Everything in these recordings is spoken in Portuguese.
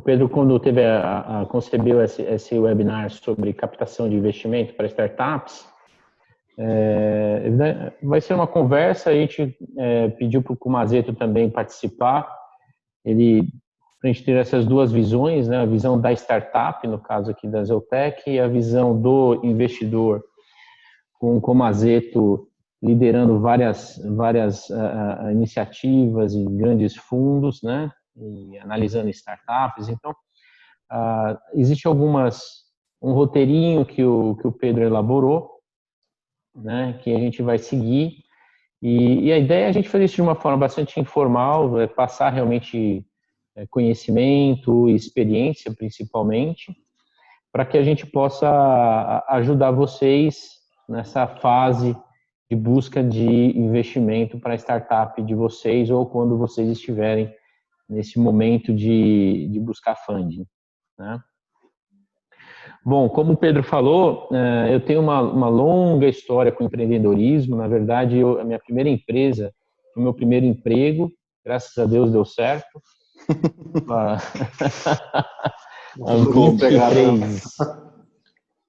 Pedro, quando concebeu esse webinar sobre captação de investimento para startups, vai ser uma conversa. A gente pediu para o Kumazeto também participar, para a gente ter essas duas visões, né? A visão da startup, no caso aqui da Zeutec, e a visão do investidor, com o Kumazeto liderando várias iniciativas e grandes fundos, né? E analisando startups. Então, existe um roteirinho que o Pedro elaborou, né? Que a gente vai seguir. E a ideia é a gente fazer isso de uma forma bastante informal, passar realmente conhecimento e experiência, principalmente, para que a gente possa ajudar vocês nessa fase de busca de investimento para a startup de vocês, ou quando vocês estiverem nesse momento de buscar funding, né? Bom, como o Pedro falou, eu tenho uma longa história com empreendedorismo. Na verdade, a minha primeira empresa foi o meu primeiro emprego, graças a Deus deu certo.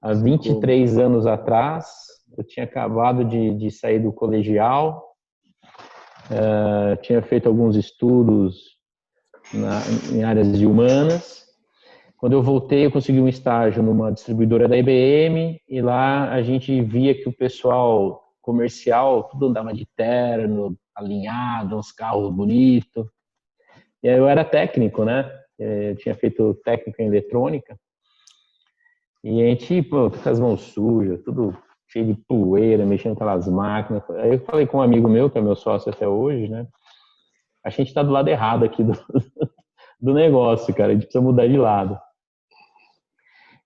Há 23 anos atrás, eu tinha acabado de sair do colegial, tinha feito alguns estudos em áreas de humanas. Quando eu voltei, eu consegui um estágio numa distribuidora da IBM, e lá a gente via que o pessoal comercial tudo andava de terno, alinhado, uns carros bonitos. E aí eu era técnico, né? Eu tinha feito técnico em eletrônica. E a gente, com as mãos sujas, tudo cheio de poeira, mexendo com aquelas máquinas. Aí eu falei com um amigo meu, que é meu sócio até hoje, né? A gente tá do lado errado aqui do negócio, cara. A gente precisa mudar de lado.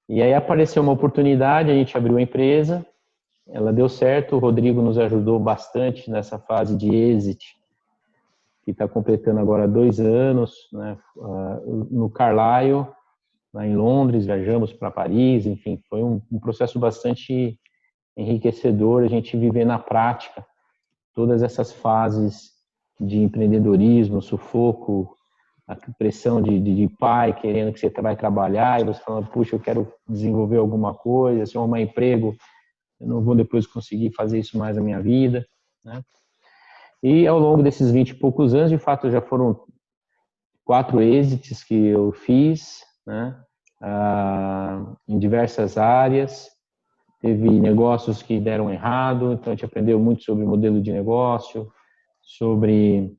E aí apareceu uma oportunidade, a gente abriu a empresa, ela deu certo. O Rodrigo nos ajudou bastante nessa fase de exit, que está completando agora 2 anos, né? No Carlyle, lá em Londres, viajamos para Paris, enfim, foi um processo bastante enriquecedor a gente viver na prática todas essas fases de empreendedorismo, sufoco, a pressão de pai querendo que você vai trabalhar, e você falando, puxa, eu quero desenvolver alguma coisa, se eu arrumar emprego, eu não vou depois conseguir fazer isso mais na minha vida, né? E ao longo desses 20 e poucos anos, de fato, já foram 4 exits que eu fiz, né? Em diversas áreas. Teve negócios que deram errado, então a gente aprendeu muito sobre modelo de negócio, sobre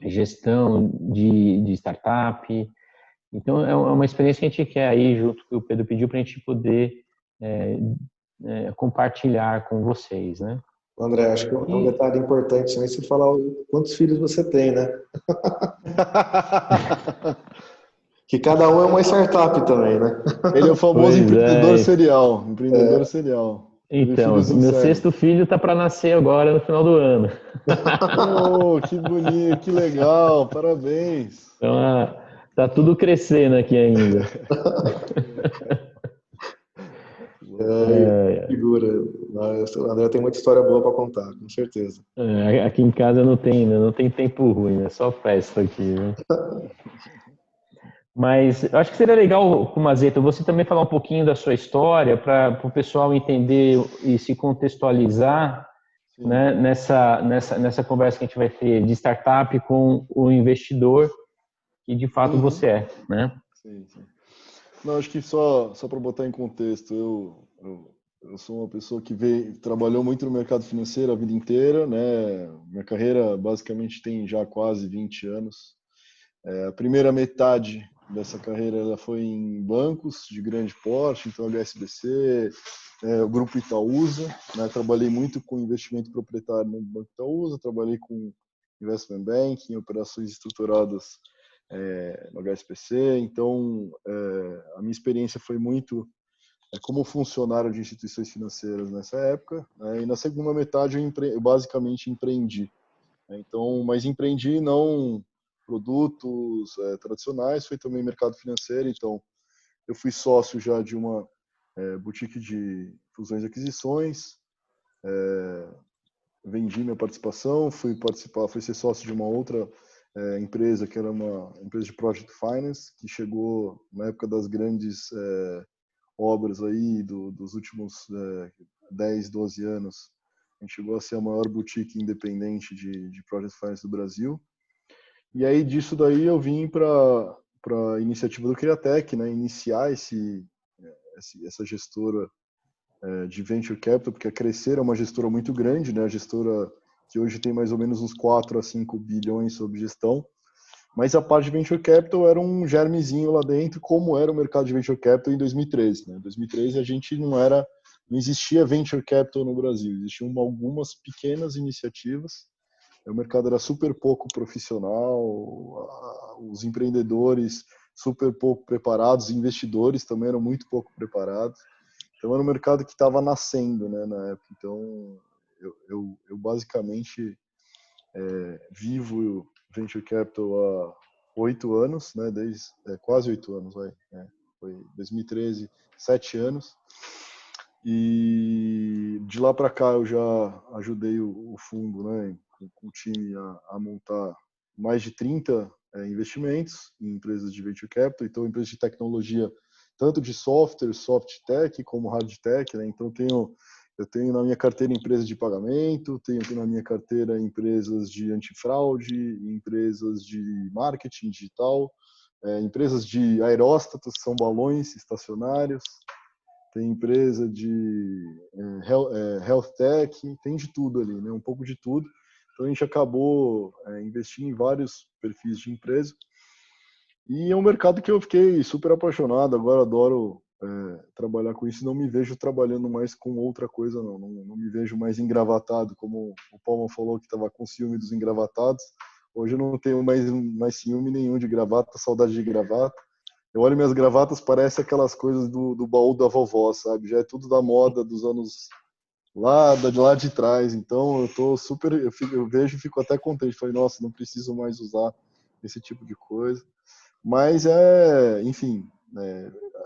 gestão de startup. Então, é uma experiência que a gente quer aí, junto com o Pedro pediu, para a gente poder compartilhar com vocês, né? André, acho que é um detalhe importante também você falar quantos filhos você tem, né? Que cada um é uma startup também, né? Ele é o famoso empreendedor serial. Empreendedor serial. Então, meu 6º filho tá para nascer agora no final do ano. Oh, que bonito, que legal, parabéns. Então, tá tudo crescendo aqui ainda. Figura. O André tem muita história boa para contar, com certeza. Aqui em casa não tem tempo ruim, é só festa aqui, né? Mas eu acho que seria legal, Kumazeto, você também falar um pouquinho da sua história para o pessoal entender e se contextualizar, né, nessa conversa que a gente vai ter de startup com o investidor que de fato você é, né? Sim. Não, acho que só para botar em contexto, eu sou uma pessoa que trabalhou muito no mercado financeiro a vida inteira, né? Minha carreira basicamente tem já quase 20 anos. A primeira metade dessa carreira ela foi em bancos de grande porte, então HSBC, o Grupo Itaúsa, né? Trabalhei muito com investimento proprietário no Banco Itaúsa, trabalhei com investment banking, operações estruturadas no HSBC, então a minha experiência foi muito como funcionário de instituições financeiras nessa época, né? E na segunda metade eu basicamente empreendi, né? Então, mas empreendi não produtos tradicionais, foi também mercado financeiro. Então eu fui sócio já de uma boutique de fusões e aquisições, vendi minha participação, fui ser sócio de uma outra empresa, que era uma empresa de Project Finance, que chegou na época das grandes obras aí dos últimos 10, 12 anos. A gente chegou a ser a maior boutique independente de Project Finance do Brasil. E aí disso daí eu vim para a iniciativa do Criatec, né, iniciar essa gestora de Venture Capital, porque a Crescer é uma gestora muito grande, né, a gestora que hoje tem mais ou menos uns 4 a 5 bilhões sob gestão, mas a parte de Venture Capital era um germezinho lá dentro, como era o mercado de Venture Capital em 2013. Né? Em 2013 a gente não existia Venture Capital no Brasil, existiam algumas pequenas iniciativas, o mercado era super pouco profissional, os empreendedores super pouco preparados, os investidores também eram muito pouco preparados. Então era um mercado que estava nascendo, né, na época. Então eu basicamente vivo Venture Capital há 8 anos, né, quase 8 anos, foi 2013, 7 anos. E de lá para cá eu já ajudei o fundo, né, com o time a montar mais de 30 investimentos em empresas de Venture Capital, então empresas de tecnologia, tanto de software, soft tech, como hard tech, né? Então eu tenho na minha carteira empresas de pagamento, tenho na minha carteira empresas de antifraude, empresas de marketing digital, empresas de aeróstatos, são balões estacionários, tem empresa de health tech, tem de tudo ali, né? Um pouco de tudo. Então a gente acabou investindo em vários perfis de empresa. E é um mercado que eu fiquei super apaixonado, agora adoro trabalhar com isso, não me vejo trabalhando mais com outra coisa, não me vejo mais engravatado, como o Paulo falou que estava com ciúme dos engravatados. Hoje eu não tenho mais ciúme nenhum de gravata, saudade de gravata. Eu olho minhas gravatas, parece aquelas coisas do baú da vovó, sabe? Já é tudo da moda dos anos lá de trás. Então eu tô super, eu vejo e fico até contente. Falei, nossa, não preciso mais usar esse tipo de coisa. Mas enfim,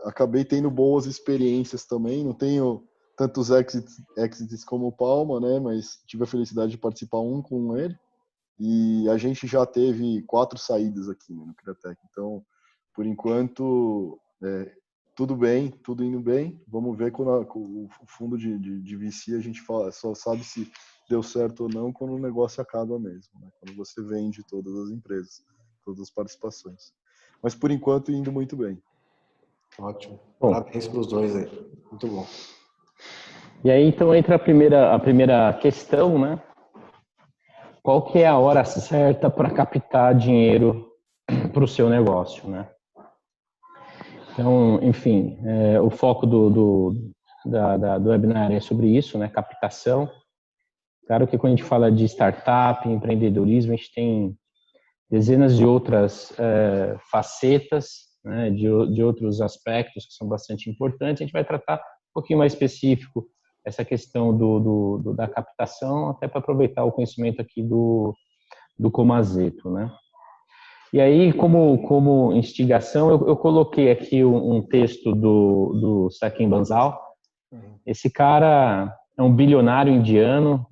acabei tendo boas experiências também. Não tenho tantos exits como o Palma, né? Mas tive a felicidade de participar com ele. E a gente já teve 4 saídas aqui, né, no Criatec. Então, por enquanto, tudo bem, tudo indo bem. Vamos ver com o fundo de VC, a gente só sabe se deu certo ou não quando o negócio acaba mesmo, né? Quando você vende todas as empresas, todas as participações. Mas por enquanto indo muito bem. Ótimo. Parabéns para os dois aí. Muito bom. E aí então entra a primeira questão, né? Qual que é a hora certa para captar dinheiro para o seu negócio, né? Então, enfim, o foco do webinar é sobre isso, né? Captação. Claro que quando a gente fala de startup, empreendedorismo, a gente tem dezenas de outras facetas, né? de outros aspectos que são bastante importantes. A gente vai tratar um pouquinho mais específico essa questão da captação, até para aproveitar o conhecimento aqui do Comazeto, né? E aí, como instigação, eu coloquei aqui um texto do Sachin Bansal. Esse cara é um bilionário indiano,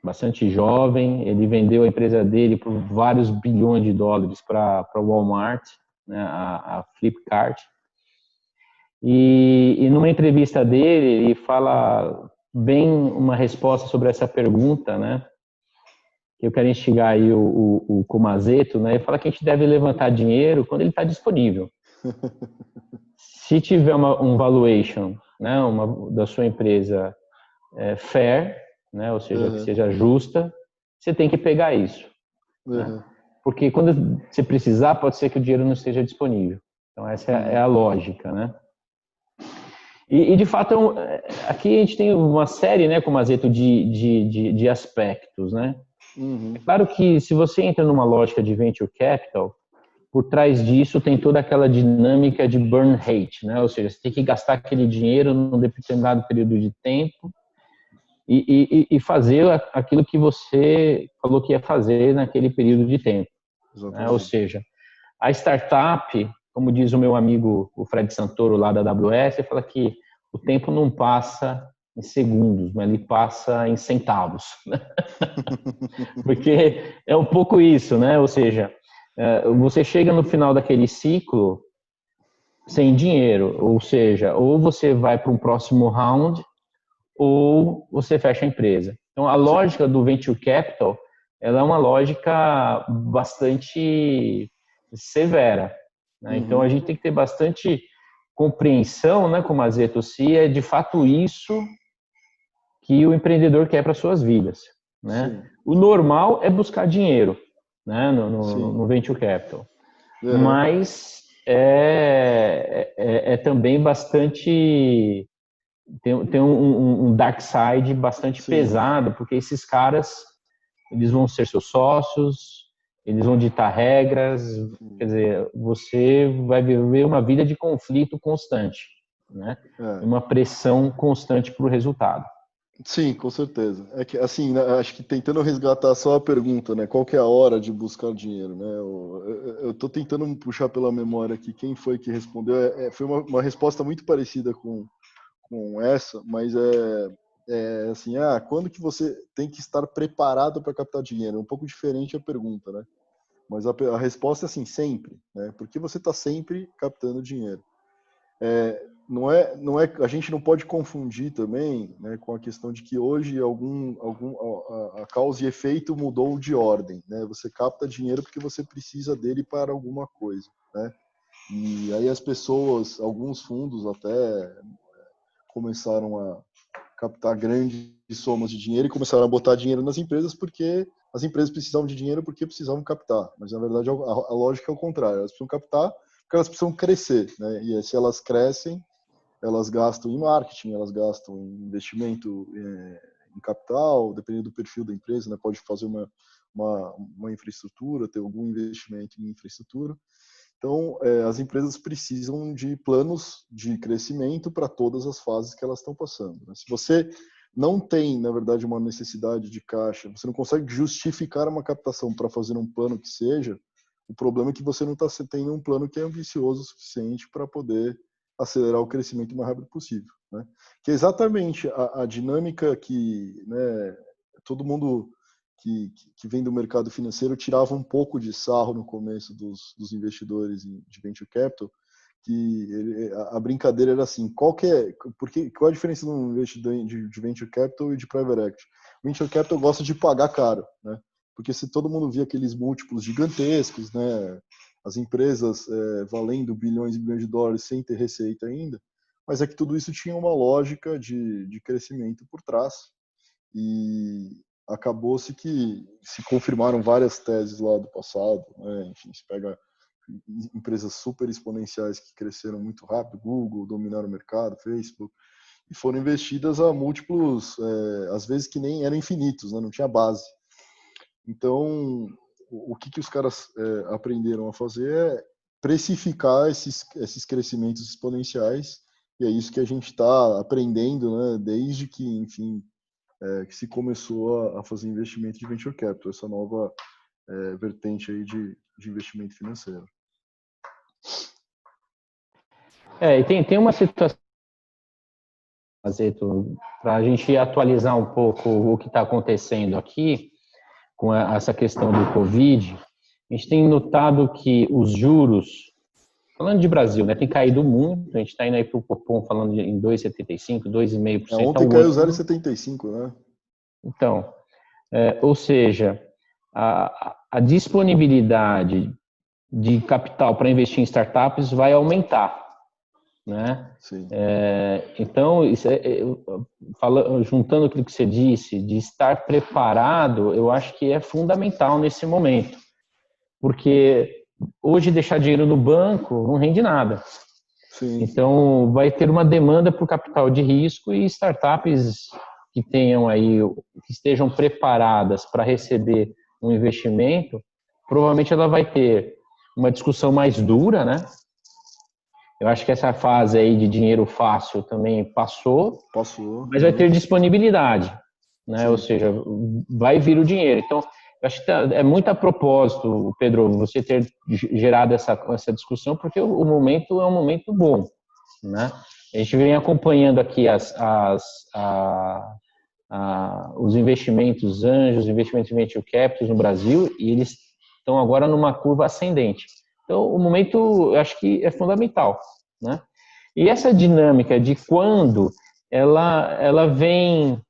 bastante jovem. Ele vendeu a empresa dele por vários bilhões de dólares para a Walmart, né, a Flipkart. E numa entrevista dele, ele fala bem uma resposta sobre essa pergunta, né? Eu quero instigar aí o Comazeto, né? Ele fala que a gente deve levantar dinheiro quando ele está disponível. Se tiver um valuation, né, da sua empresa fair, né, ou seja, que seja justa, você tem que pegar isso. Né? Porque quando você precisar, pode ser que o dinheiro não esteja disponível. Então essa é a lógica, né? E de fato, aqui a gente tem uma série, né, Comazeto, de aspectos, né? É claro que se você entra numa lógica de venture capital, por trás disso tem toda aquela dinâmica de burn rate, né? Ou seja, você tem que gastar aquele dinheiro num determinado período de tempo e fazer aquilo que você falou que ia fazer naquele período de tempo. Né? Ou seja, a startup, como diz o meu amigo o Fred Santoro lá da AWS, ele fala que o tempo não passa em segundos, mas ele passa em centavos. Porque é um pouco isso, né? Ou seja, você chega no final daquele ciclo sem dinheiro, ou seja, ou você vai para um próximo round, ou você fecha a empresa. Então, a lógica do Venture Capital, ela é uma lógica bastante severa, né? Então, a gente tem que ter bastante compreensão, né, como a Zeto, se é de fato isso que o empreendedor quer para suas vidas, né? O normal é buscar dinheiro, né, no Venture Capital, mas é também bastante... Tem um dark side bastante pesado, porque esses caras, eles vão ser seus sócios, eles vão ditar regras, quer dizer, você vai viver uma vida de conflito constante, né? Uma pressão constante para o resultado. Sim, com certeza. É que, assim, acho que tentando resgatar só a pergunta, né? Qual que é a hora de buscar dinheiro, né? Eu tô tentando puxar pela memória aqui quem foi que respondeu. Foi uma resposta muito parecida com essa, mas assim, quando que você tem que estar preparado para captar dinheiro? É um pouco diferente a pergunta, né? Mas a resposta é assim, sempre, né? Porque você está sempre captando dinheiro. Não é, a gente não pode confundir também, né, com a questão de que hoje a causa e efeito mudou de ordem, né? Você capta dinheiro porque você precisa dele para alguma coisa, né? E aí as pessoas, alguns fundos até começaram a captar grandes somas de dinheiro e começaram a botar dinheiro nas empresas porque as empresas precisavam de dinheiro porque precisavam captar. Mas, na verdade, a lógica é o contrário. Elas precisam captar porque elas precisam crescer, né? E se elas crescem, elas gastam em marketing, elas gastam em investimento em capital, dependendo do perfil da empresa, né? Pode fazer uma infraestrutura, ter algum investimento em infraestrutura. Então, as empresas precisam de planos de crescimento para todas as fases que elas estão passando, né? Se você não tem, na verdade, uma necessidade de caixa, você não consegue justificar uma captação para fazer um plano que seja, o problema é que você não está tendo um plano que é ambicioso o suficiente para poder acelerar o crescimento o mais rápido possível, né? Que é exatamente a dinâmica que, né, todo mundo que vem do mercado financeiro tirava um pouco de sarro no começo dos investidores de venture capital, que a brincadeira era assim, qual a diferença de um investidor de venture capital e de private equity? O venture capital gosta de pagar caro, né? Porque se todo mundo via aqueles múltiplos gigantescos, né, as empresas valendo bilhões e bilhões de dólares sem ter receita ainda, mas é que tudo isso tinha uma lógica de crescimento por trás, e acabou-se que se confirmaram várias teses lá do passado, né? Enfim, se pega empresas super exponenciais que cresceram muito rápido, Google, dominaram o mercado, Facebook, e foram investidas a múltiplos, às vezes que nem eram infinitos, né? Não tinha base. Então, o que os caras aprenderam a fazer é precificar esses crescimentos exponenciais, e é isso que a gente está aprendendo, né? Desde que, enfim, que se começou a fazer investimento de venture capital, essa nova vertente aí de investimento financeiro. E tem uma situação, para a gente atualizar um pouco o que está acontecendo aqui com essa questão do Covid. A gente tem notado que os juros, falando de Brasil, né, tem caído muito. A gente está indo aí para o Copom falando em 2,75%, 2,5%. Ontem caiu 0,75%, né? Então, ou seja, a disponibilidade de capital para investir em startups vai aumentar, né? Sim. Então, juntando aquilo que você disse, de estar preparado, eu acho que é fundamental nesse momento, porque hoje deixar dinheiro no banco não rende nada. Sim. Então, vai ter uma demanda por capital de risco, e startups que tenham aí, que estejam preparadas para receber um investimento, provavelmente ela vai ter uma discussão mais dura, né? Eu acho que essa fase aí de dinheiro fácil também passou, mas vai ter disponibilidade, né? Ou seja, vai vir o dinheiro. Então, eu acho que é muito a propósito, Pedro, você ter gerado essa discussão, porque o momento é um momento bom, né? A gente vem acompanhando aqui os investimentos anjos, os investimentos venture capital no Brasil, e eles estão agora numa curva ascendente. Então, o momento, eu acho que é fundamental, né? E essa dinâmica de quando ela vem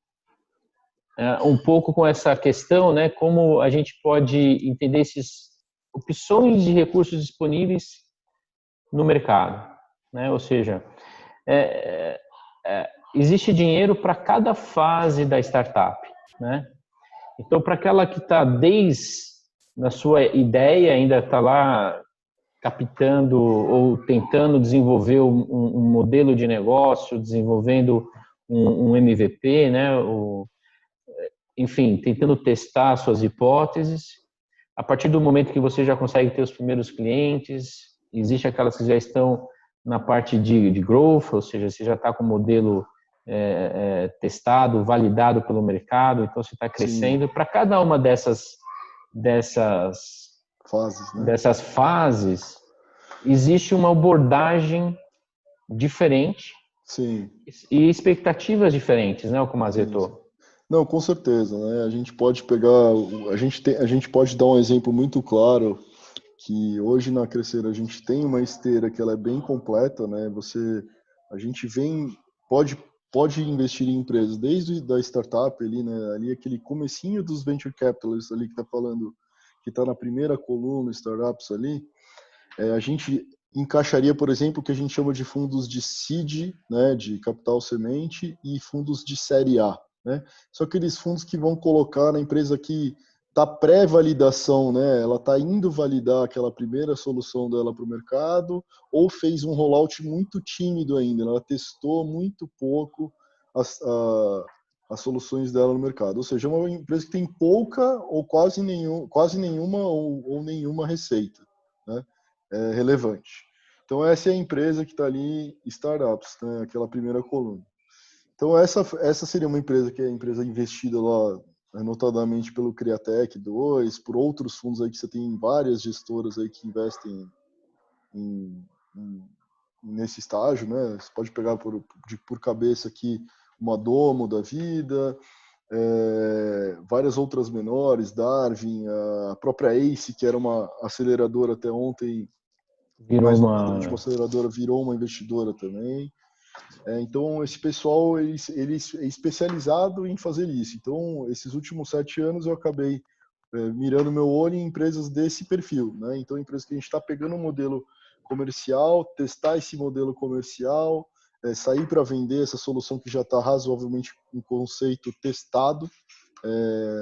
um pouco com essa questão, né? Como a gente pode entender essas opções de recursos disponíveis no mercado, né? Ou seja, existe dinheiro para cada fase da startup, né? Então, para aquela que está desde a sua ideia, ainda está lá captando ou tentando desenvolver um modelo de negócio, desenvolvendo um MVP, né? Enfim, tentando testar suas hipóteses. A partir do momento que você já consegue ter os primeiros clientes, existe aquelas que já estão na parte de growth, ou seja, você já está com o modelo testado, validado pelo mercado, então você está crescendo. Para cada uma dessas fases, né? Dessas fases, existe uma abordagem diferente. Sim. E expectativas diferentes, né, como azetou. Não, com certeza, né? A gente pode pegar, a gente pode dar um exemplo muito claro que hoje na Crescer a gente tem uma esteira que ela é bem completa, né? A gente pode investir em empresas desde da startup ali, né? Ali aquele comecinho dos venture capitalists ali que tá falando, que tá na primeira coluna, startups ali, a gente encaixaria, por exemplo, o que a gente chama de fundos de seed, né? De capital semente e fundos de série A, né? São aqueles fundos que vão colocar na empresa que está pré-validação, né? Ela está indo validar aquela primeira solução dela para o mercado, ou fez um rollout muito tímido ainda, ela testou muito pouco as soluções dela no mercado. Ou seja, é uma empresa que tem pouca ou quase nenhuma ou nenhuma receita, né? Relevante. Então essa é a empresa que está ali, startups, né? Aquela primeira coluna. Então essa seria uma empresa que é a empresa investida lá, notadamente pelo Criatec 2, por outros fundos aí que você tem várias gestoras aí que investem nesse estágio, né? Você pode pegar por cabeça aqui uma Domo da vida, várias outras menores, Darwin, a própria Ace, que era uma aceleradora até ontem, mais notadamente uma aceleradora, virou uma investidora também. Então, esse pessoal ele é especializado em fazer isso. Então, esses últimos 7 anos eu acabei mirando meu olho em empresas desse perfil, né? Então, empresas que a gente está pegando um modelo comercial, testar esse modelo comercial, sair para vender essa solução que já está razoavelmente um conceito testado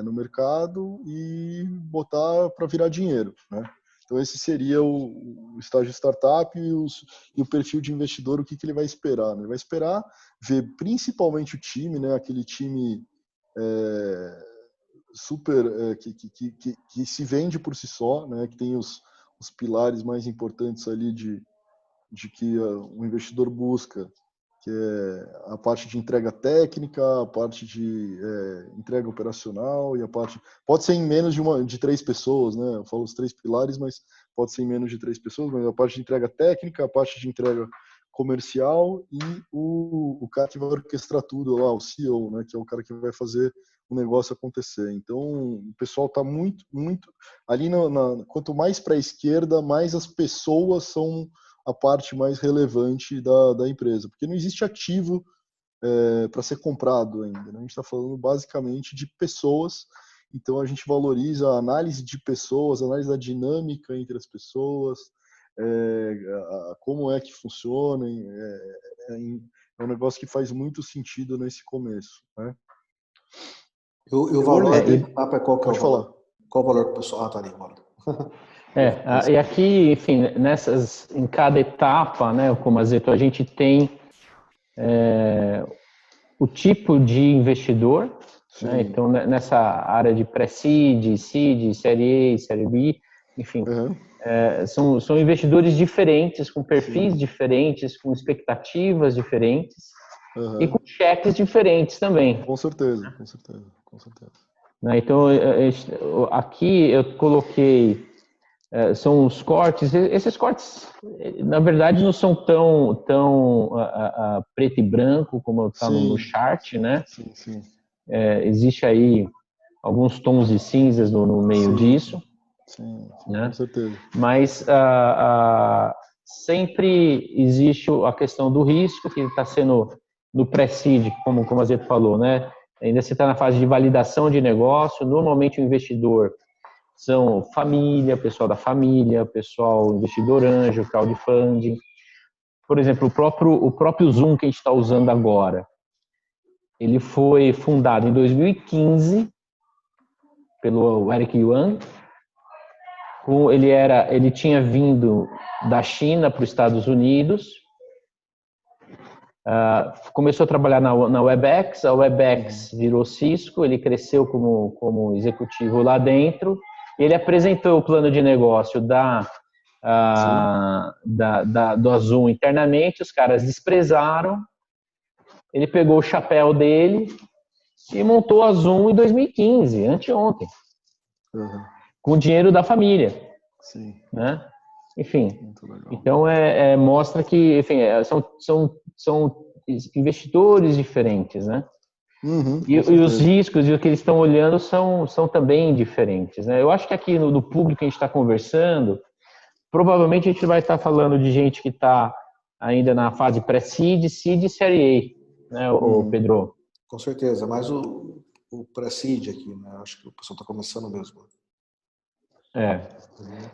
no mercado e botar para virar dinheiro, né? Então, esse seria o estágio startup e o perfil de investidor, o que ele vai esperar, né? Ele vai esperar ver principalmente o time, né? Aquele time super que se vende por si só, né? Que tem os pilares mais importantes ali de que o investidor busca, que é a parte de entrega técnica, a parte de entrega operacional e a parte... Pode ser em menos de 3 pessoas, né? Eu falo os 3 pilares, mas pode ser em menos de 3 pessoas, mas a parte de entrega técnica, a parte de entrega comercial e o cara que vai orquestrar tudo lá, o CEO, né? Que é o cara que vai fazer o negócio acontecer. Então, o pessoal está muito, muito... Ali, quanto mais para a esquerda, mais as pessoas são a parte mais relevante da empresa, porque não existe ativo para ser comprado ainda, né? A gente está falando basicamente de pessoas, então a gente valoriza a análise de pessoas, a análise da dinâmica entre as pessoas, como é que funciona, é um negócio que faz muito sentido nesse começo, né? O valor da etapa é qual que é o Pode valor? falar. Qual o valor que o pessoal... Ah, tá ali, valor. E aqui, enfim, em cada etapa, né, como a Zeto, a gente tem o tipo de investidor, né? Então nessa área de pré-seed, seed, série A, série B, enfim, são investidores diferentes, com perfis diferentes, com expectativas diferentes e com cheques diferentes também. Com certeza, com certeza, com certeza. Então, aqui eu coloquei são os cortes. Esses cortes, na verdade, não são tão preto e branco como está no chart, né? Sim, sim. Existe aí alguns tons de cinzas no meio disso. Sim, né? Com certeza. Mas sempre existe a questão do risco, que está sendo no pré-seed, como a Zeto falou, né? Ainda você está na fase de validação de negócio. Normalmente o investidor são família, pessoal da família, pessoal investidor anjo, crowdfunding. Por exemplo, o próprio Zoom que a gente está usando agora, ele foi fundado em 2015 pelo Eric Yuan. Ele tinha vindo da China para os Estados Unidos, começou a trabalhar na Webex, a Webex virou Cisco, ele cresceu como executivo lá dentro, ele apresentou o plano de negócio do Azul internamente, os caras desprezaram, ele pegou o chapéu dele e montou a Zoom em 2015, anteontem, com o dinheiro da família. Sim. Né? Enfim, então mostra que, enfim, são investidores diferentes, né? E os riscos e o que eles estão olhando são também diferentes, né? Eu acho que aqui no público que a gente está conversando, provavelmente a gente vai estar falando de gente que está ainda na fase pré-seed, seed e série A, né, o Pedro? Com certeza, mais o pré-seed aqui, né? Acho que o pessoal está começando mesmo.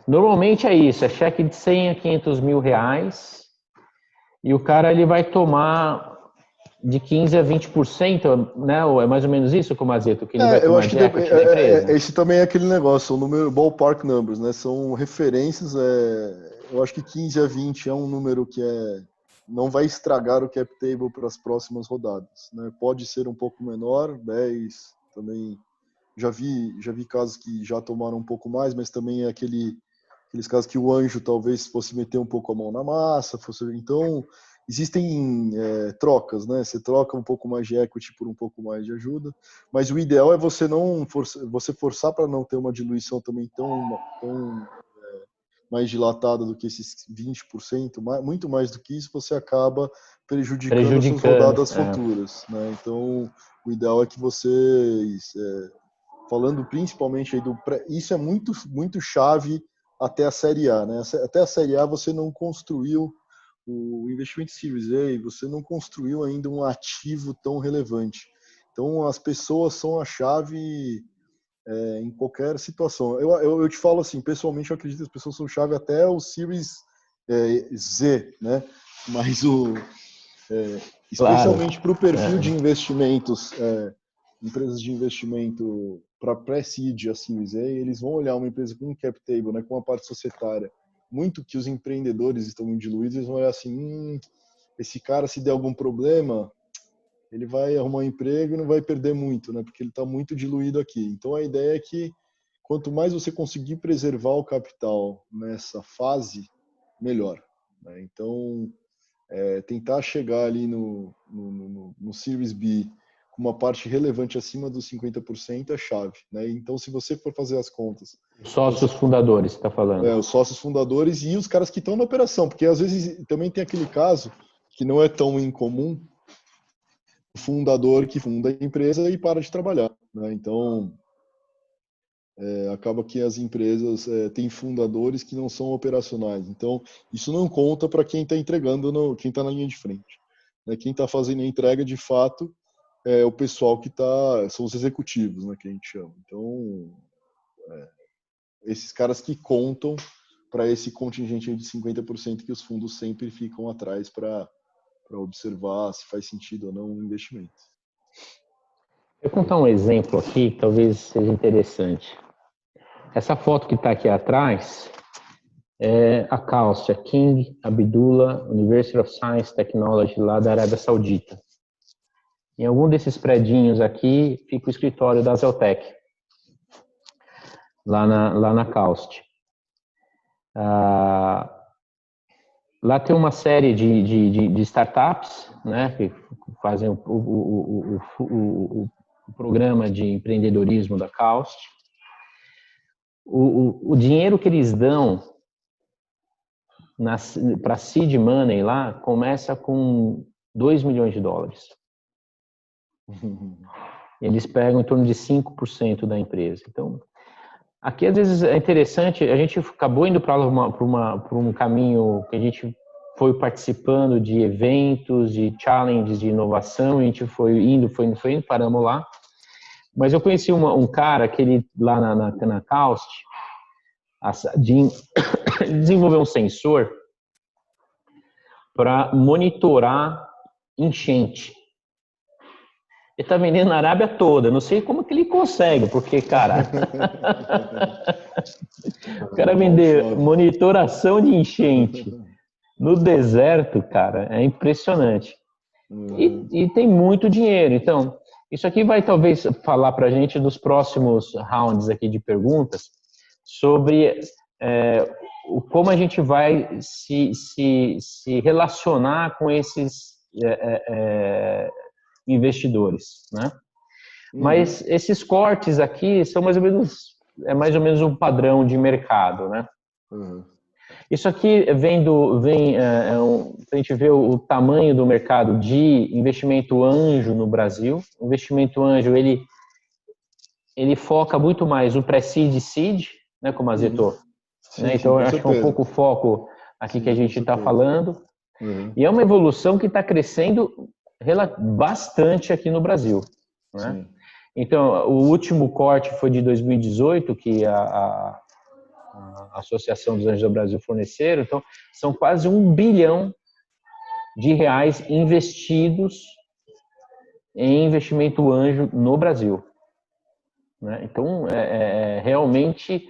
Normalmente é isso, é cheque de 100 a 500 mil reais e o cara ele vai tomar de 15 a 20%, né? É mais ou menos isso, Comazeto, que ele vai tomar eu acho que de equity na empresa? esse também é aquele negócio, o número ballpark numbers, né? São referências, eu acho que 15 a 20 é um número que não vai estragar o cap table para as próximas rodadas, né? Pode ser um pouco menor, 10 também. Já vi casos que já tomaram um pouco mais, mas também é aqueles casos que o anjo talvez fosse meter um pouco a mão na massa. Então, existem trocas, né? Você troca um pouco mais de equity por um pouco mais de ajuda, mas o ideal é você forçar para não ter uma diluição também tão mais dilatada do que esses 20%, muito mais do que isso, você acaba prejudicando as suas rodadas futuras, né? Então, o ideal é que vocês... falando principalmente aí isso é muito, muito chave até a Série A, né? Até a Série A você não construiu o investimento Series A, você não construiu ainda um ativo tão relevante. Então as pessoas são a chave em qualquer situação. Eu te falo assim, pessoalmente eu acredito que as pessoas são chave até o Series Z, né? Mas especialmente para o perfil de investimentos, empresas de investimento para pré-seed, assim dizer, eles vão olhar uma empresa com um cap table, né, com uma parte societária, muito que os empreendedores estão muito diluídos, eles vão olhar assim, esse cara, se der algum problema, ele vai arrumar um emprego e não vai perder muito, né, porque ele está muito diluído aqui. Então a ideia é que quanto mais você conseguir preservar o capital nessa fase, melhor, né? Então tentar chegar ali no Series B com uma parte relevante acima dos 50% é chave, né? Então, se você for fazer as contas... Sócios fundadores, você está falando. Os sócios fundadores e os caras que estão na operação, porque às vezes também tem aquele caso que não é tão incomum, o fundador que funda a empresa e para de trabalhar, né? Então, acaba que as empresas têm fundadores que não são operacionais. Então, isso não conta para quem está entregando, quem está na linha de frente, né? Quem está fazendo a entrega, de fato, é o pessoal que são os executivos, né, que a gente chama. Então, esses caras que contam para esse contingente de 50% que os fundos sempre ficam atrás para observar se faz sentido ou não o investimento. Eu vou contar um exemplo aqui, que talvez seja interessante. Essa foto que está aqui atrás é a Caustia, King Abdullah University of Science Technology, lá da Arábia Saudita. Em algum desses predinhos aqui fica o escritório da Zeltec, lá na Caustia. Lá tem uma série de startups, né, que fazem o programa de empreendedorismo da Caustia. o dinheiro que eles dão para seed money lá começa com $2 milhões. Eles pegam em torno de 5% da empresa. Então, aqui às vezes é interessante, a gente acabou indo para um caminho que a gente foi participando de eventos, de challenges de inovação, a gente foi indo, paramos lá. Mas eu conheci um cara que ele, lá na Caust, desenvolveu um sensor para monitorar enchente. Ele está vendendo na Arábia toda. Não sei como que ele consegue, porque, cara... o cara vender monitoração de enchente no deserto, cara, é impressionante. E tem muito dinheiro. Então, isso aqui vai talvez falar para a gente dos próximos rounds aqui de perguntas sobre como a gente vai se relacionar com esses investidores, né? Mas esses cortes aqui são mais ou menos um padrão de mercado, né? Isso aqui a gente vê o tamanho do mercado de investimento anjo no Brasil. O investimento anjo, ele foca muito mais no pré-seed e seed, né, como a Zetor. Né? Então, eu acho que é um pouco o foco aqui que a gente está falando. E é uma evolução que está crescendo bastante aqui no Brasil. Né? Então, o último corte foi de 2018, que a Associação dos Anjos do Brasil forneceram. Então, são quase R$1 bilhão investidos em investimento anjo no Brasil. Né? Então, realmente...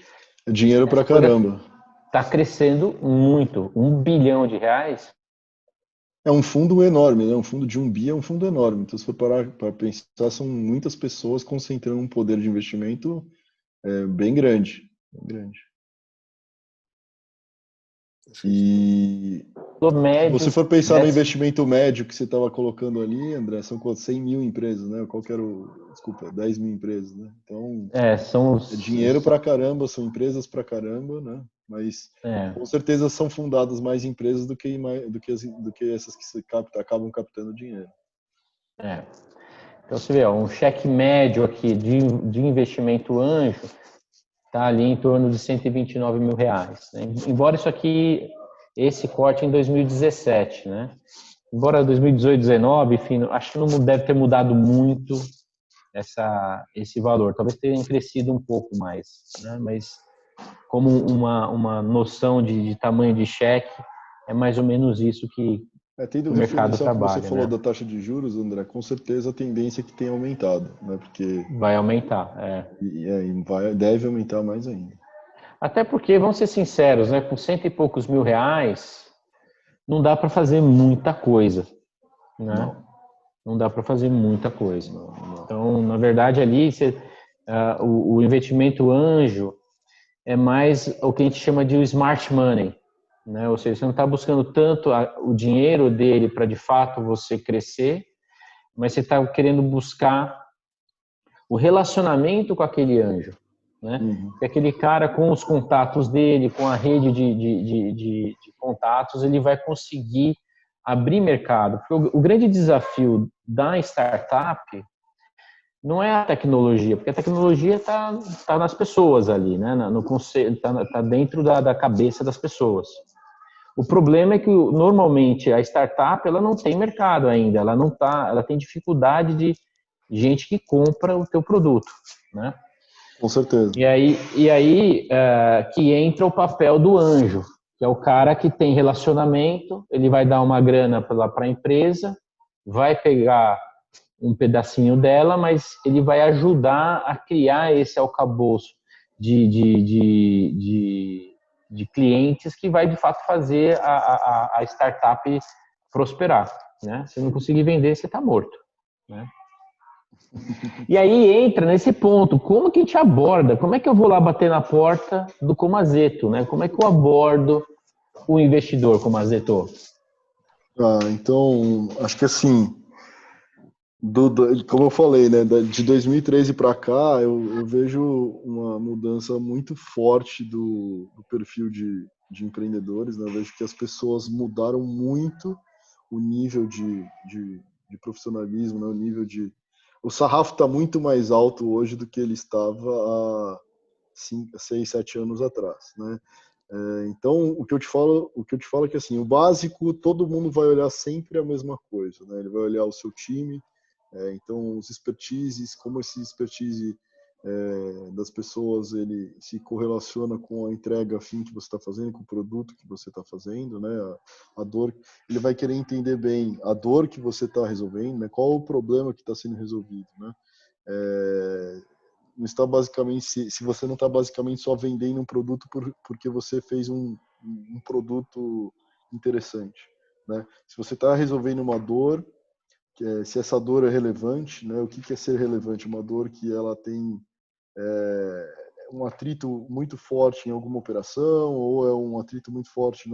dinheiro pra caramba. Está crescendo muito. R$1 bilhão. É um fundo enorme, né? Um fundo de 1 bi é um fundo enorme. Então, se for parar para pensar, são muitas pessoas concentrando um poder de investimento bem grande. Bem grande. E se você for pensar no investimento médio que você estava colocando ali, André, são 100 mil empresas, né? Qual que era desculpa, 10 mil empresas, né? Então, é dinheiro pra caramba, são empresas pra caramba, né? Mas com certeza são fundadas mais empresas do que essas que se acabam captando dinheiro. Então você vê, um cheque médio aqui de investimento anjo está ali em torno de R$129 mil. Né? Embora isso aqui, esse corte em 2017, né? Embora 2018, 2019, enfim, acho que não deve ter mudado muito esse valor. Talvez tenha crescido um pouco mais, né? Mas como uma noção de tamanho de cheque, é mais ou menos isso que o mercado trabalha. Você falou da taxa de juros, André, com certeza a tendência é que tenha aumentado, né? Porque vai aumentar, deve aumentar mais ainda. Até porque, vamos ser sinceros, né? Com R$100 e poucos mil, não dá para fazer muita coisa, né? Não dá para fazer muita coisa. Não. Então, na verdade, ali o investimento anjo é mais o que a gente chama de smart money, né? Ou seja, você não está buscando tanto o dinheiro dele para, de fato, você crescer, mas você está querendo buscar o relacionamento com aquele anjo, né? E aquele cara, com os contatos dele, com a rede de contatos, ele vai conseguir abrir mercado. Porque o grande desafio da startup não é a tecnologia, porque a tecnologia está nas pessoas ali, né? No conceito, está dentro da cabeça das pessoas. O problema é que normalmente a startup ela não tem mercado ainda, ela tem dificuldade de gente que compra o teu produto, né? Com certeza. E aí que entra o papel do anjo, que é o cara que tem relacionamento, ele vai dar uma grana para a empresa, vai pegar um pedacinho dela, mas ele vai ajudar a criar esse arcabouço de clientes que vai, de fato, fazer a startup prosperar. Né? Se não conseguir vender, você está morto. Né? E aí entra nesse ponto, como que a gente aborda? Como é que eu vou lá bater na porta do Comazeto? Né? Como é que eu abordo o investidor Comazeto? Então, acho que assim, Como eu falei, né, de 2013 para cá, eu vejo uma mudança muito forte do perfil de empreendedores, né? Eu vejo que as pessoas mudaram muito o nível de profissionalismo, né? O nível de... O sarrafo está muito mais alto hoje do que ele estava há 6, 7 anos atrás, né? Então, o que eu te falo é que assim, o básico, todo mundo vai olhar sempre a mesma coisa, né? Ele vai olhar o seu time, então os expertises, como esse expertise das pessoas ele se correlaciona com a entrega fim que você está fazendo, com o produto que você está fazendo, né? A dor, ele vai querer entender bem a dor que você está resolvendo, né? Qual o problema que está sendo resolvido, né? É, não está basicamente se você não está basicamente só vendendo um produto porque você fez um produto interessante, né? Se você está resolvendo uma dor, se essa dor é relevante, né? O que é ser relevante? Uma dor que ela tem um atrito muito forte em alguma operação, ou é um atrito muito forte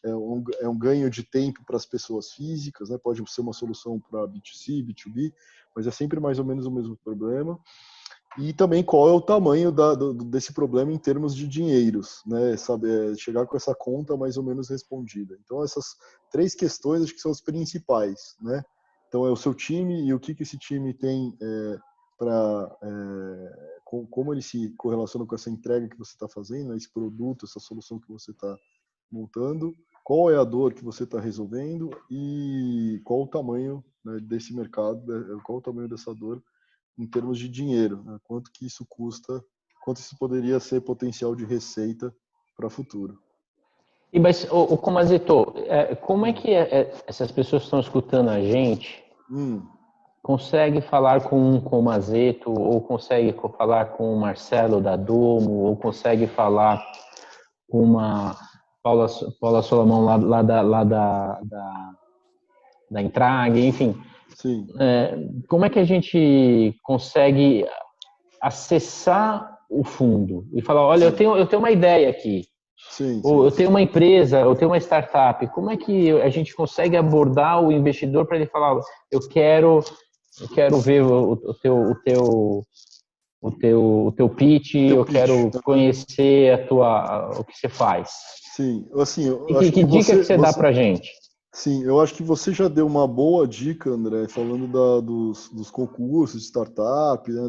é um ganho de tempo para as pessoas físicas, né? Pode ser uma solução para B2C, B2B, mas é sempre mais ou menos o mesmo problema. E também qual é o tamanho desse problema em termos de dinheiros, né? Saber chegar com essa conta mais ou menos respondida. Então essas 3 questões acho que são as principais, né? Então é o seu time e o que esse time tem para como ele se correlaciona com essa entrega que você está fazendo, né? Esse produto, essa solução que você está montando, qual é a dor que você está resolvendo e qual o tamanho, né, desse mercado, qual o tamanho dessa dor em termos de dinheiro, né? Quanto que isso custa, quanto isso poderia ser potencial de receita para o futuro. E mas, o Comazito, como é que essas pessoas que estão escutando a gente Hum, consegue falar com um Comazito, ou consegue falar com o Marcelo da Domo, ou consegue falar com uma Paula Solomão da Intrag, enfim. sim, Como é que a gente consegue acessar o fundo e falar, olha, sim, eu tenho uma ideia aqui, sim, ou sim. eu tenho uma empresa, eu tenho uma startup, como é que a gente consegue abordar o investidor para ele falar, eu quero ver o teu pitch, Teu eu pitch. quero conhecer o que você faz. Sim, assim, E eu acho que que dica que você dá para gente? sim, eu acho que você já deu uma boa dica, André, falando dos concursos de startup, né,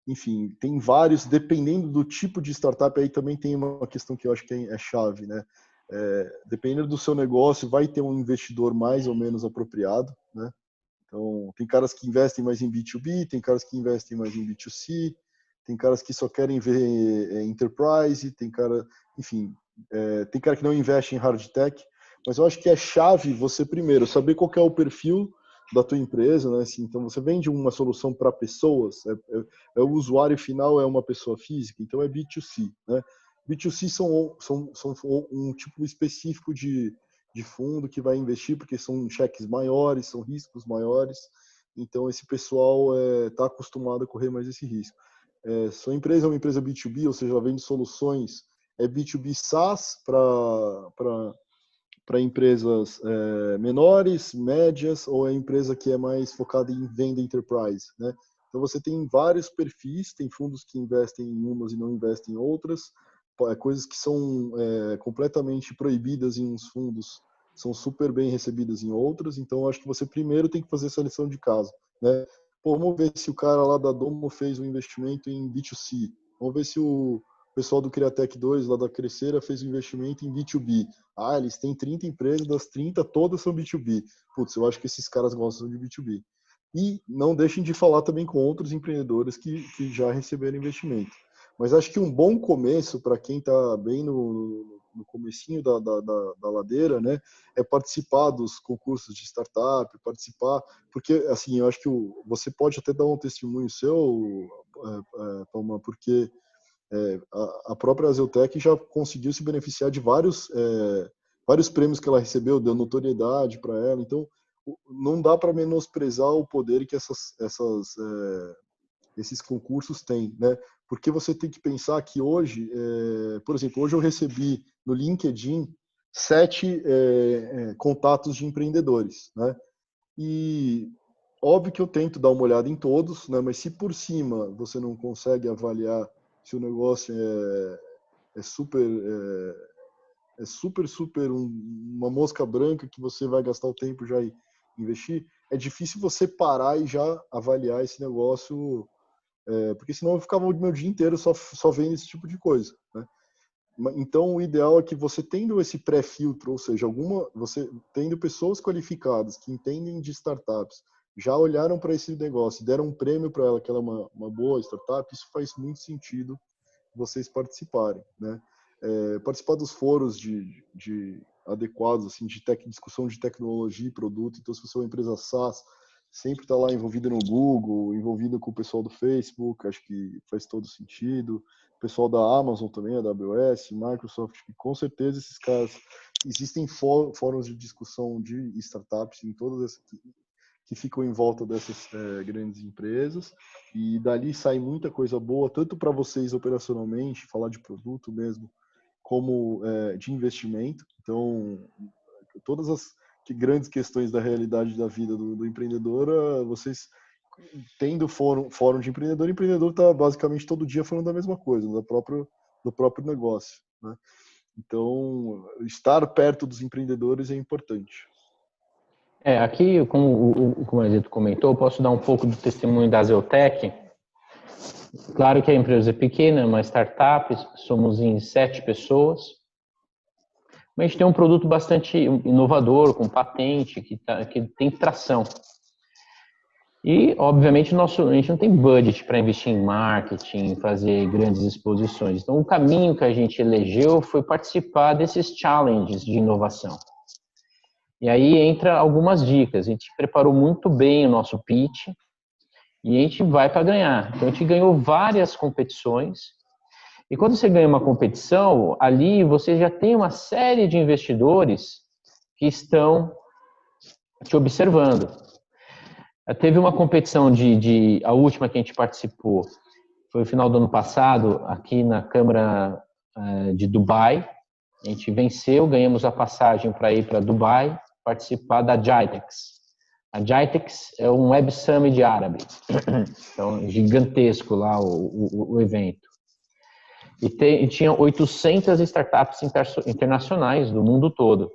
enfim, tem vários, dependendo do tipo de startup, aí também tem uma questão que eu acho que é chave, né? Dependendo do seu negócio, vai ter um investidor mais ou menos apropriado, né? Então, tem caras que investem mais em B2B, tem caras que investem mais em B2C, tem caras que só querem ver enterprise, enfim, tem cara que não investe em hard tech, mas eu acho que é chave você primeiro saber qual que é o perfil da tua empresa, né? Assim, então você vende uma solução para pessoas, o usuário final é uma pessoa física, então é B2C, né? B2C são um tipo específico de fundo que vai investir, porque são cheques maiores, são riscos maiores, então esse pessoal está acostumado a correr mais esse risco. Sua empresa é uma empresa B2B, ou seja, ela vende soluções, B2B SaaS para empresas menores, médias, ou é empresa que é mais focada em venda enterprise, né? Então você tem vários perfis, tem fundos que investem em umas e não investem em outras, coisas que são completamente proibidas em uns fundos são super bem recebidas em outras, então acho que você primeiro tem que fazer essa lição de casa, né? Pô, vamos ver se o cara lá da Domo fez um investimento em B2C, vamos ver se o pessoal do Criatec 2, lá da Crescera, fez um investimento em B2B. Ah, eles têm 30 empresas, das 30, todas são B2B. Putz, eu acho que esses caras gostam de B2B. E não deixem de falar também com outros empreendedores que já receberam investimento. Mas acho que um bom começo para quem está bem no comecinho da ladeira, né, é participar dos concursos de startup, participar, porque assim, eu acho que você pode até dar um testemunho seu, Palma, porque a própria Azeutec já conseguiu se beneficiar de vários prêmios que ela recebeu, deu notoriedade para ela. Então, não dá para menosprezar o poder que esses concursos têm, né? Porque você tem que pensar que hoje, por exemplo, hoje eu recebi no LinkedIn 7 contatos de empreendedores, né? E óbvio que eu tento dar uma olhada em todos, né? Mas se por cima você não consegue avaliar se o negócio é super uma mosca branca que você vai gastar o tempo já e investir, é difícil você parar e já avaliar esse negócio, porque senão eu ficava o meu dia inteiro só vendo esse tipo de coisa, né? Então, o ideal é que você tendo esse pré-filtro, ou seja, você tendo pessoas qualificadas que entendem de startups, já olharam para esse negócio, deram um prêmio para ela, que ela é uma boa startup, isso faz muito sentido vocês participarem, né? Participar dos fóruns de adequados, assim, de discussão de tecnologia e produto. Então, se você é uma empresa SaaS, sempre está lá envolvida no Google, envolvida com o pessoal do Facebook, acho que faz todo sentido. O pessoal da Amazon também, a AWS, Microsoft, que com certeza esses caras... Existem fóruns de discussão de startups em todas essas que ficam em volta dessas grandes empresas, e dali sai muita coisa boa, tanto para vocês operacionalmente, falar de produto mesmo, como de investimento. Então, todas as grandes questões da realidade da vida do empreendedor, vocês tendo fórum de empreendedor, o empreendedor está basicamente todo dia falando da mesma coisa, do próprio negócio, né? Então, estar perto dos empreendedores é importante. Aqui, como o Comazito comentou, eu posso dar um pouco do testemunho da Zeutec. Claro que a empresa é pequena, é uma startup, somos em 7 pessoas, mas a gente tem um produto bastante inovador, com patente, que tem tração. E, obviamente, a gente não tem budget para investir em marketing, fazer grandes exposições. Então, o caminho que a gente elegeu foi participar desses challenges de inovação. E aí entra algumas dicas. A gente preparou muito bem o nosso pitch e a gente vai para ganhar. Então, a gente ganhou várias competições. E quando você ganha uma competição, ali você já tem uma série de investidores que estão te observando. Teve uma competição a última que a gente participou, foi no final do ano passado, aqui na Câmara de Dubai. A gente venceu, ganhamos a passagem para ir para Dubai, participar da GITEX. A GITEX é um Web Summit árabe, então gigantesco lá o evento. E tinha 800 startups internacionais do mundo todo,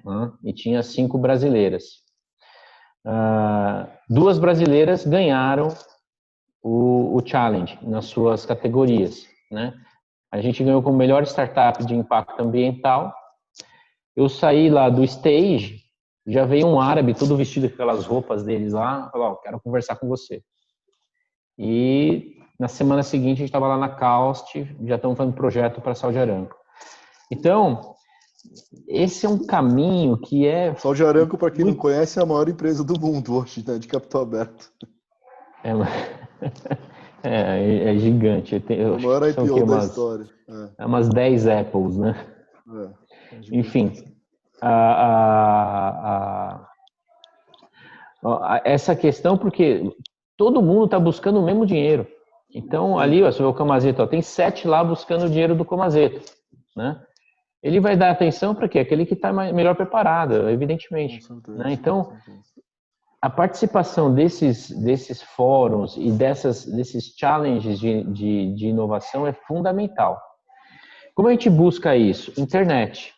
né? E tinha 5 brasileiras. 2 brasileiras ganharam o challenge nas suas categorias, né? A gente ganhou como melhor startup de impacto ambiental. Eu saí lá do stage, já veio um árabe, todo vestido com aquelas roupas deles lá, falou: quero conversar com você. E na semana seguinte a gente estava lá na Caust, já estamos fazendo projeto para a Saudi Aramco. Então, esse é um caminho que é... Saudi Aramco, para quem não conhece, é a maior empresa do mundo hoje, né, de capital aberto. É gigante. A maior IPO da história. Umas 10 Apples, né? Enfim, essa questão, porque todo mundo está buscando o mesmo dinheiro. Então, ali, você vê o Comazito, tem 7 lá buscando o dinheiro do Comazito, né? Ele vai dar atenção para quê? Aquele que está melhor preparado, evidentemente. Né? Então, a participação desses fóruns e desses challenges de inovação é fundamental. Como a gente busca isso? Internet.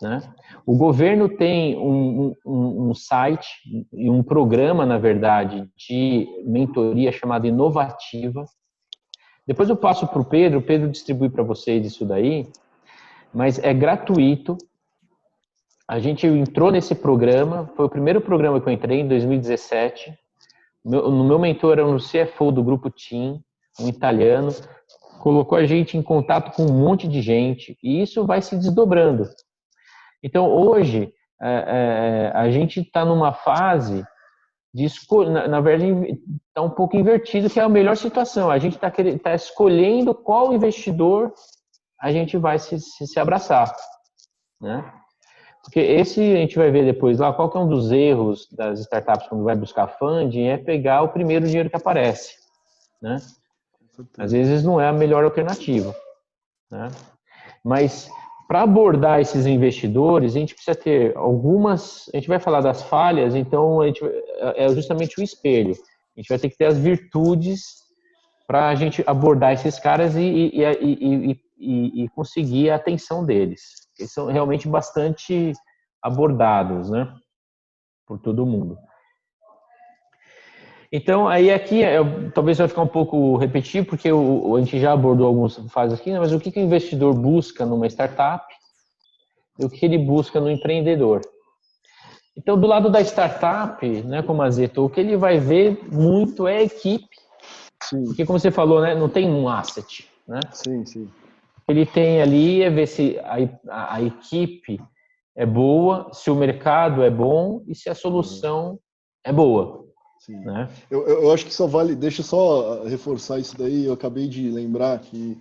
Né? O governo tem um site e um programa, na verdade, de mentoria chamado Inovativa. Depois eu passo para o Pedro distribui para vocês isso daí, mas é gratuito. A gente entrou nesse programa, foi o primeiro programa que eu entrei em 2017. No meu mentor era um CFO do grupo TIM, um italiano, colocou a gente em contato com um monte de gente, e isso vai se desdobrando. Então, hoje, a gente está numa fase de escolha, na verdade, está um pouco invertido, que é a melhor situação. A gente está escolhendo qual investidor a gente vai se abraçar, né? Porque a gente vai ver depois lá, qual que é um dos erros das startups quando vai buscar funding, é pegar o primeiro dinheiro que aparece, né? Às vezes não é a melhor alternativa, né? Mas para abordar esses investidores, a gente precisa ter algumas... A gente vai falar das falhas, então é justamente o espelho. A gente vai ter que ter as virtudes para a gente abordar esses caras e conseguir a atenção deles. Eles são realmente bastante abordados, né, por todo mundo. Então, aí aqui, talvez vai ficar um pouco repetitivo, porque a gente já abordou algumas fases aqui, né, mas o que o investidor busca numa startup e o que ele busca no empreendedor. Então, do lado da startup, né, como a Zeto, o que ele vai ver muito é a equipe. Sim. Porque, como você falou, né, não tem um asset, né? Sim, sim. O que ele tem ali é ver se a equipe é boa, se o mercado é bom e se a solução é boa. Sim. Né? Eu acho que só vale... Deixa eu só reforçar isso daí. Eu acabei de lembrar que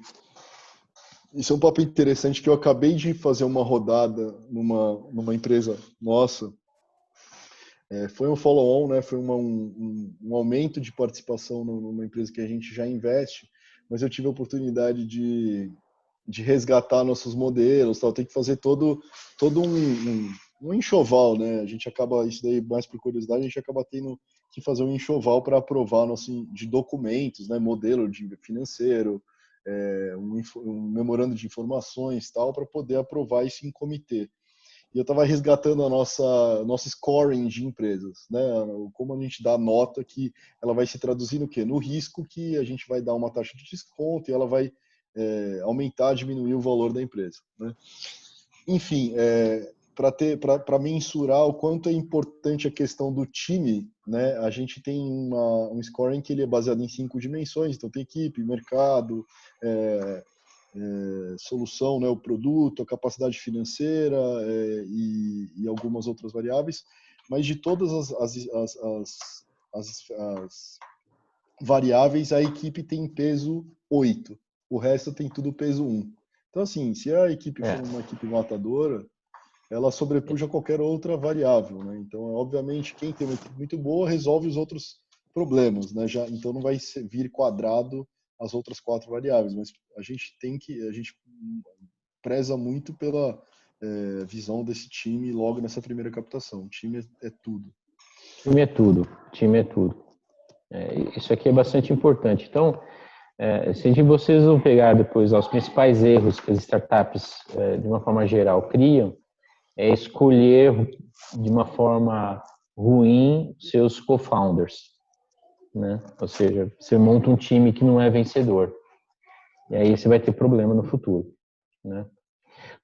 isso é um papo interessante, que eu acabei de fazer uma rodada numa empresa nossa. Foi um follow-on, né? Foi um aumento de participação numa empresa que a gente já investe, mas eu tive a oportunidade de resgatar nossos modelos, tal. Tem que fazer todo um enxoval, né? A gente acaba, isso daí mais por curiosidade, a gente acaba tendo que fazer um enxoval para aprovar de documentos, né? Modelo financeiro, um memorando de informações, tal, para poder aprovar isso em comitê. E eu estava resgatando a nossa scoring de empresas, né? Como a gente dá nota, que ela vai se traduzir no quê? No risco, que a gente vai dar uma taxa de desconto e ela vai aumentar, diminuir o valor da empresa, né? Enfim, para mensurar o quanto é importante a questão do time, né? A gente tem um scoring que ele é baseado em 5 dimensões, então tem equipe, mercado, solução, né, o produto, a capacidade financeira e algumas outras variáveis, mas de todas as variáveis, a equipe tem peso 8, o resto tem tudo peso 1. Então, assim, se a equipe for uma equipe matadora, ela sobrepuja qualquer outra variável, né? Então, obviamente, quem tem uma equipe muito boa resolve os outros problemas, né? Então, não vai vir quadrado as outras 4 variáveis, mas a gente preza muito pela visão desse time logo nessa primeira captação. O time é tudo. Time é tudo. Time é tudo. Isso aqui é bastante importante. Então, se vocês vão pegar depois os principais erros que as startups, de uma forma geral, criam, é escolher de uma forma ruim seus co-founders, né? Ou seja, você monta um time que não é vencedor. E aí você vai ter problema no futuro, né?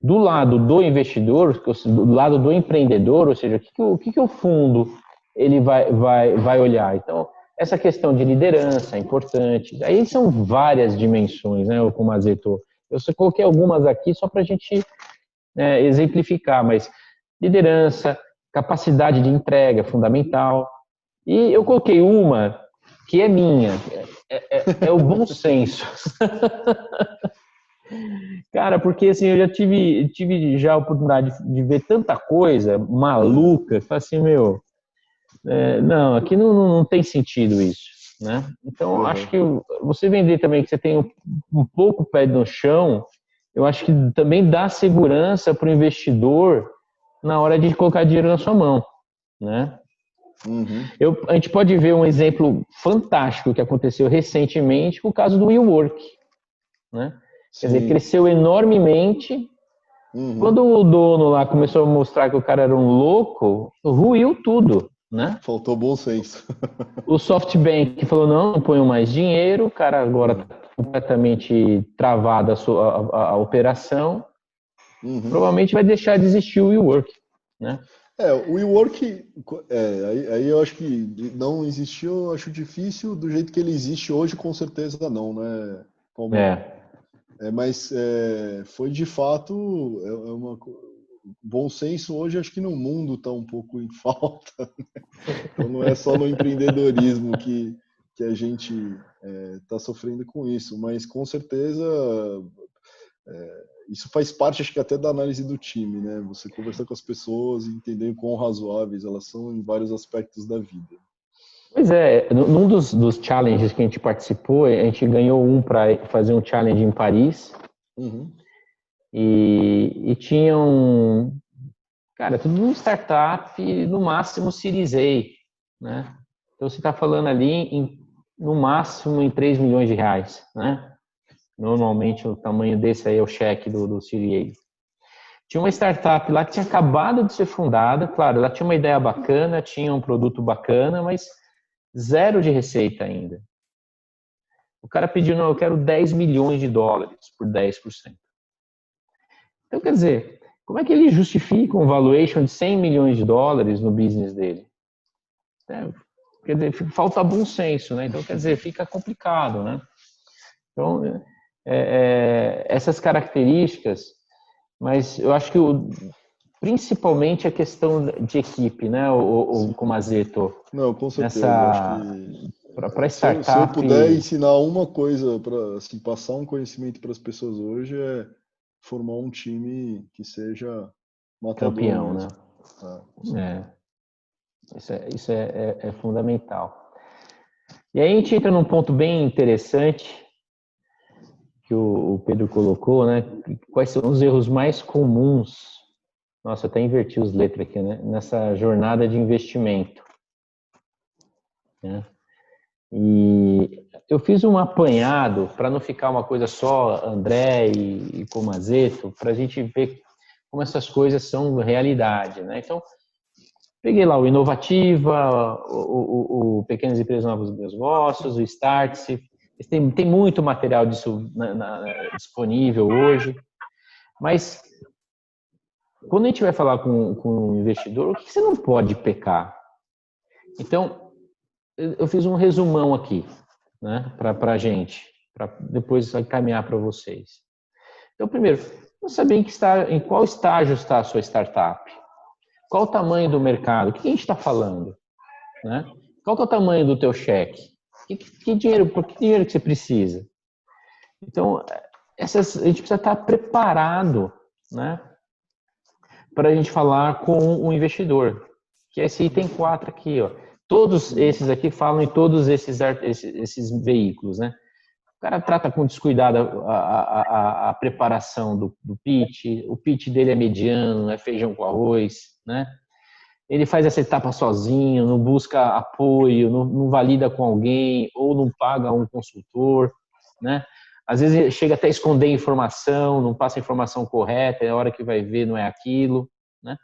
Do lado do investidor, do lado do empreendedor, ou seja, o que o fundo ele vai olhar? Então, essa questão de liderança é importante. Aí são várias dimensões, né? Como a Zeto. Eu só coloquei algumas aqui só para a gente exemplificar, mas liderança, capacidade de entrega é fundamental. E eu coloquei uma que é minha, é o bom senso. Cara, porque assim, eu já tive já a oportunidade de ver tanta coisa maluca, que fala assim, não, aqui não tem sentido isso, né? Então, acho que você vender também que você tem um pouco pé no chão, eu acho que também dá segurança para o investidor na hora de colocar dinheiro na sua mão, né? Uhum. A gente pode ver um exemplo fantástico que aconteceu recentemente com o caso do WeWork, né? Quer dizer, cresceu enormemente. Uhum. Quando o dono lá começou a mostrar que o cara era um louco, ruiu tudo, né? Faltou bom senso. O SoftBank falou, não ponho mais dinheiro, o cara agora está completamente travado a operação. Uhum. Provavelmente vai deixar de existir o WeWork, né? O WeWork, aí eu acho que não existiu, eu acho difícil, do jeito que ele existe hoje, com certeza não, né? Mas foi de fato bom senso hoje, acho que no mundo está um pouco em falta, né? Então não é só no empreendedorismo que a gente está sofrendo com isso, mas com certeza isso faz parte, acho que até da análise do time, né? Você conversar com as pessoas e entender quão razoáveis elas são em vários aspectos da vida. Pois num dos challenges que a gente participou, a gente ganhou para fazer um challenge em Paris. Uhum. e tinham, cara, tudo um startup, no máximo Series A, né? Então você está falando ali no máximo em 3 milhões de reais, né? Normalmente o tamanho desse aí é o cheque do Series A. Tinha uma startup lá que tinha acabado de ser fundada, claro, ela tinha uma ideia bacana, tinha um produto bacana, mas zero de receita ainda. O cara pediu, não, eu quero 10 milhões de dólares por 10%. Então, quer dizer, como é que ele justifica um valuation de 100 milhões de dólares no business dele? Quer dizer, falta bom senso, né? Então, quer dizer, fica complicado, né? Então, essas características, mas eu acho que principalmente a questão de equipe, né, o Comazeto? Não, com certeza. Acho que para startup, se eu puder ensinar uma coisa para assim, passar um conhecimento para as pessoas hoje é formar um time que seja matador campeão, mesmo. né? Isso é fundamental. E aí a gente entra num ponto bem interessante que o Pedro colocou, né? Quais são os erros mais comuns? Nossa, eu até inverti os letras aqui, né? Nessa jornada de investimento, né? E eu fiz um apanhado para não ficar uma coisa só André e Comazeto, para a gente ver como essas coisas são realidade, né? Então, peguei lá o Inovativa, o Pequenas Empresas Novos Negócios, o Startse. Tem muito material disso disponível hoje. Mas, quando a gente vai falar com um investidor, o que você não pode pecar? Então, eu fiz um resumão aqui, né, para a gente, para depois encaminhar para vocês. Então, primeiro, não saber em qual estágio está a sua startup. Qual o tamanho do mercado? O que a gente está falando? Né? Qual que é o tamanho do teu cheque? Que dinheiro, por que dinheiro que você precisa? Então, a gente precisa estar preparado, né, para a gente falar com o investidor, que é esse item 4 aqui. Ó. Todos esses aqui falam em todos esses veículos. Né? O cara trata com descuidado a preparação do pitch, o pitch dele é mediano, é feijão com arroz, né? Ele faz essa etapa sozinho, não busca apoio, não valida com alguém, ou não paga um consultor, né? Às vezes ele chega até a esconder informação, não passa a informação correta, é a hora que vai ver não é aquilo, né?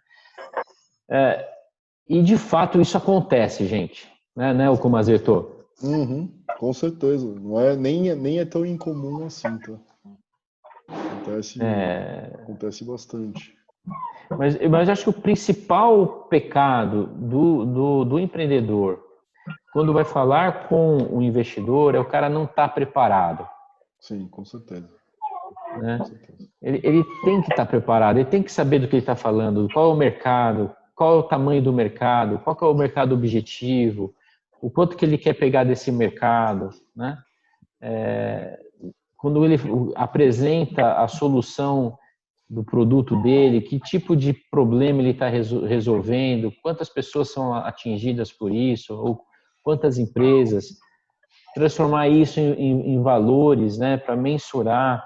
E de fato isso acontece, gente, né, o Comazeto? Com certeza, não é nem é tão incomum assim, tá? Acontece bastante. Mas acho que o principal pecado do empreendedor, quando vai falar com o investidor, é o cara não estar preparado. Sim, com certeza. Né? Ele tem que estar preparado, ele tem que saber do que ele está falando, qual é o mercado, qual é o tamanho do mercado, qual é o mercado objetivo, o quanto que ele quer pegar desse mercado. Né? Quando ele apresenta a solução do produto dele, que tipo de problema ele está resolvendo, quantas pessoas são atingidas por isso, ou quantas empresas, transformar isso em valores, né, para mensurar.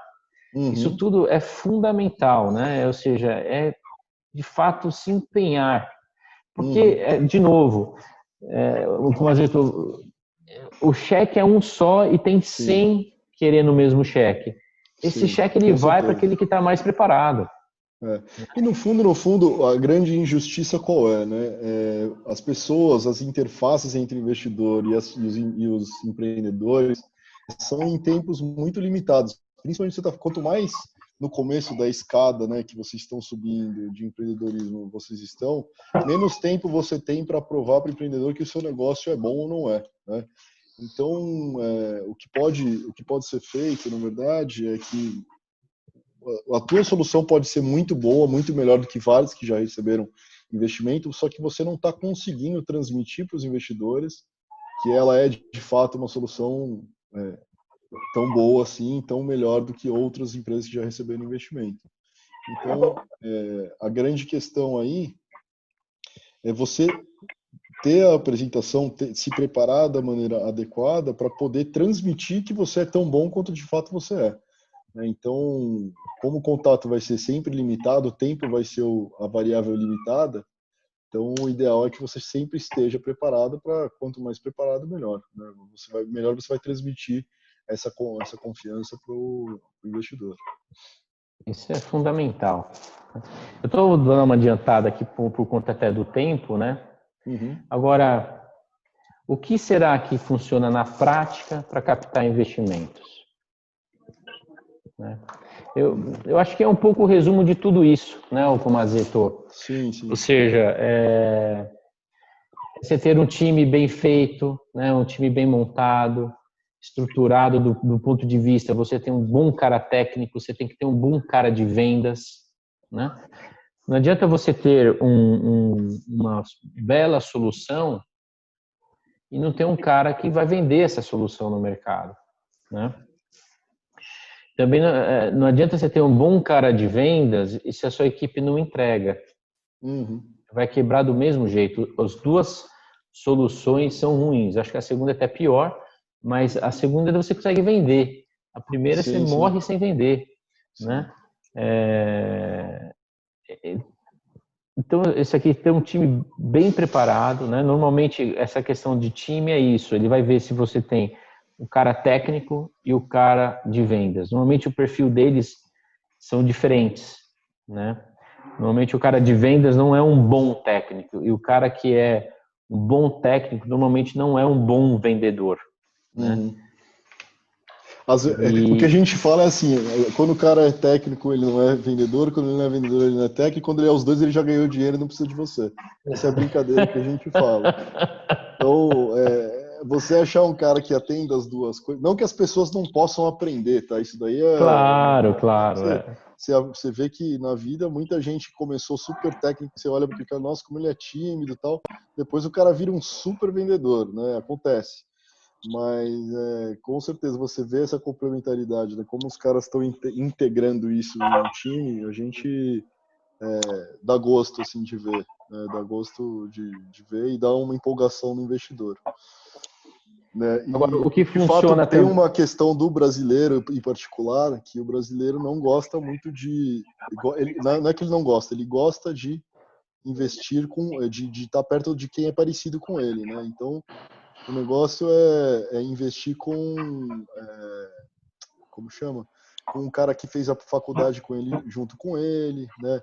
Isso tudo é fundamental, né? Ou seja, é de fato se empenhar. Porque, de novo, o cheque é um só e tem 100 querendo o mesmo cheque. Esse cheque ele vai para aquele que está mais preparado. E no fundo, a grande injustiça qual é, né? As pessoas, as interfaces entre o investidor e os empreendedores são em tempos muito limitados. Principalmente quanto mais no começo da escada, né, que vocês estão subindo de empreendedorismo, vocês estão, menos tempo você tem para provar para o empreendedor que o seu negócio é bom ou não é, né? Então, o que pode ser feito, na verdade, é que a tua solução pode ser muito boa, muito melhor do que vários que já receberam investimento, só que você não está conseguindo transmitir para os investidores que ela é de fato uma solução tão boa assim, tão melhor do que outras empresas que já receberam investimento. Então, a grande questão aí é você ter a apresentação, se preparar da maneira adequada para poder transmitir que você é tão bom quanto de fato você é. né? Então, como o contato vai ser sempre limitado, o tempo vai ser a variável limitada, então o ideal é que você sempre esteja preparado, para quanto mais preparado, melhor, né? Melhor você vai transmitir essa confiança para o investidor. Isso é fundamental. Eu estou dando uma adiantada aqui por conta até do tempo, né? Uhum. Agora, o que será que funciona na prática para captar investimentos? Né? Eu acho que é um pouco o resumo de tudo isso, né, o Comazeto? Sim, sim. Ou seja, você ter um time bem feito, né, um time bem montado, estruturado do ponto de vista, você tem um bom cara técnico, você tem que ter um bom cara de vendas, né? Não adianta você ter uma bela solução e não ter um cara que vai vender essa solução no mercado, né? Também não adianta você ter um bom cara de vendas e se a sua equipe não entrega. Uhum. Vai quebrar do mesmo jeito. As duas soluções são ruins. Acho que a segunda é até pior, mas a segunda você consegue vender. A primeira Sim, você sim. morre sem vender, Sim. né? Então, esse aqui tem um time bem preparado, né? Normalmente, essa questão de time é isso. Ele vai ver se você tem o cara técnico e o cara de vendas. Normalmente, o perfil deles são diferentes, né? Normalmente, o cara de vendas não é um bom técnico. E o cara que é um bom técnico, normalmente, não é um bom vendedor, né? Uhum. O que a gente fala é assim, quando o cara é técnico, ele não é vendedor, quando ele não é vendedor, ele não é técnico, quando ele é os dois, ele já ganhou dinheiro e não precisa de você. Essa é a brincadeira que a gente fala. Então, você achar um cara que atenda as duas coisas, não que as pessoas não possam aprender, tá? Isso daí é... Claro. Você vê que na vida muita gente começou super técnico, você olha para aquele cara, nossa, como ele é tímido e tal, depois o cara vira um super vendedor, né? Acontece. Mas com certeza você vê essa complementaridade, né? Como os caras estão integrando isso no time, a gente dá gosto assim de ver, né? Dá gosto de ver e dá uma empolgação no investidor, né? Agora, o E que de fato funciona tem também... uma questão do brasileiro em particular, que o brasileiro não gosta muito não é que ele não gosta, ele gosta de investir de estar perto de quem é parecido com ele, né? Então o negócio é investir como chama? Com um cara que fez a faculdade com ele, junto com ele, né?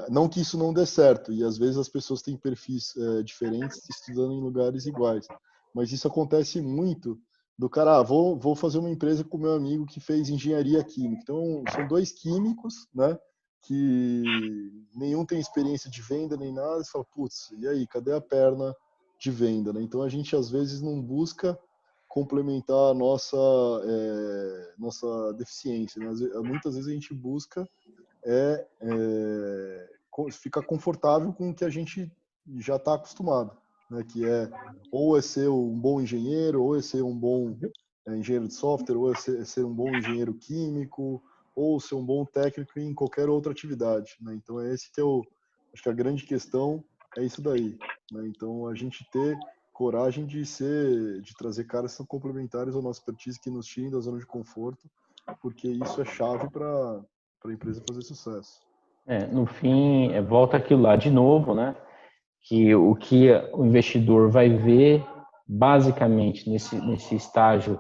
Não que isso não dê certo, e às vezes as pessoas têm perfis diferentes estudando em lugares iguais, mas isso acontece muito do cara, vou fazer uma empresa com meu amigo que fez engenharia química. Então, são dois químicos, né? Que nenhum tem experiência de venda nem nada, você fala, putz, e aí, cadê a perna de venda, né? Então a gente às vezes não busca complementar a nossa deficiência, né? Muitas vezes a gente busca ficar confortável com o que a gente já está acostumado, né? Que ou é ser um bom engenheiro, ou é ser um bom engenheiro de software, ou é ser um bom engenheiro químico, ou ser um bom técnico em qualquer outra atividade, né? Então esse que acho que a grande questão é isso daí, né? Então a gente ter coragem de trazer caras que são complementares ao nosso expertise, que nos tirem da zona de conforto, porque isso é chave para a empresa fazer sucesso. No fim, volta aquilo lá de novo, né? Que o investidor vai ver, basicamente, nesse estágio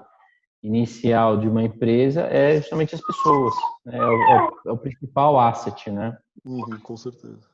inicial de uma empresa, é justamente as pessoas. Né? É o principal asset, né? Com certeza.